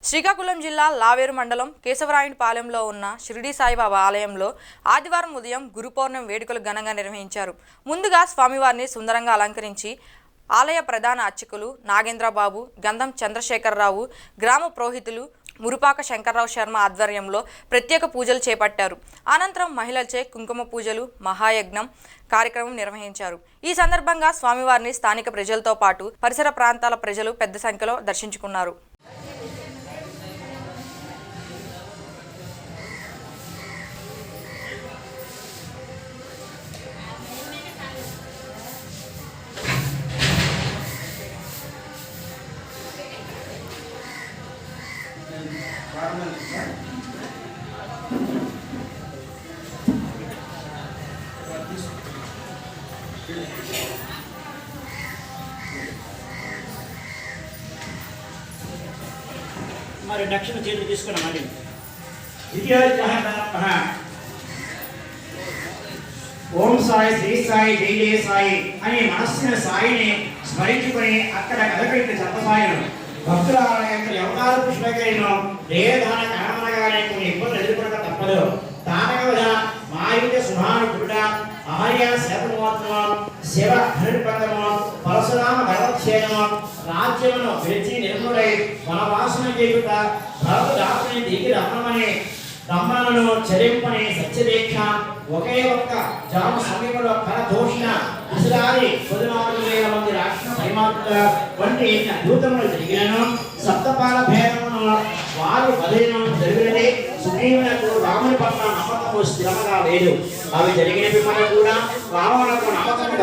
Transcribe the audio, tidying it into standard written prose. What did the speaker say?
శ్రీకాకుళం జిల్లా లావేరు మండలం కేశవరాయునిపాలెంలో ఉన్న షిరిడి సాయిబాబా ఆలయంలో ఆదివారం ఉదయం గురు పౌర్ణమి వేడుకలు ఘనంగా నిర్వహించారు. ముందుగా స్వామివారిని సుందరంగా అలంకరించి ఆలయ ప్రధాన అర్చకులు నాగేంద్రబాబు, గంధం చంద్రశేఖరరావు, గ్రామ పురోహితులు మురుపాక శంకర్రావు శర్మ ఆధ్వర్యంలో ప్రత్యేక పూజలు చేపట్టారు. అనంతరం మహిళలచే కుంకుమ పూజలు, మహాయజ్ఞం కార్యక్రమం నిర్వహించారు. ఈ సందర్భంగా స్వామివారిని స్థానిక ప్రజలతో పాటు పరిసర ప్రాంతాల ప్రజలు పెద్ద సంఖ్యలో దర్శించుకున్నారు. మరి దక్షిణ చేతులు తీసుకున్న మళ్ళీ ఓం సాయి, శ్రీ సాయి, జై జయ సాయి అని మనస్సున సాయిని స్మరించుకుని అక్కడ కథపెట్టి చెప్పసాయను. భక్తుల యొక్క వ్యవహార పుష్పకైన దేహదాన కణమనగానే కొన్ని ఇబ్బందులు ఎదుర్కొనక తప్పదు. తానకవధ మాయుధ శుభానుభుడ ఆర్య శతమోత్సవం శివ హరిపంగము పరశురామ గర్వచ్ఛేదము రాజ్యమును విడిచి నిర్ముడై వనవాసన చేయుట భరత దాసుని దిగి రమ్మను చరింపని సత్యదీక్ష ఒకే ఒక్క జాము సమయంలో కరదోషణ విసురారి 14,000 మంది రాక్షణ సైమాత్ర వంటి అద్భుతములు జరిగినను సప్తపాల భేదమును వారు బలైన జరిగినది. సుగ్రీవునకు రాముని పట్ల నమ్మకము స్థిరముగా లేదు. అవి జరిగిన పిమ్మట కూడా రావణకు నమ్మకము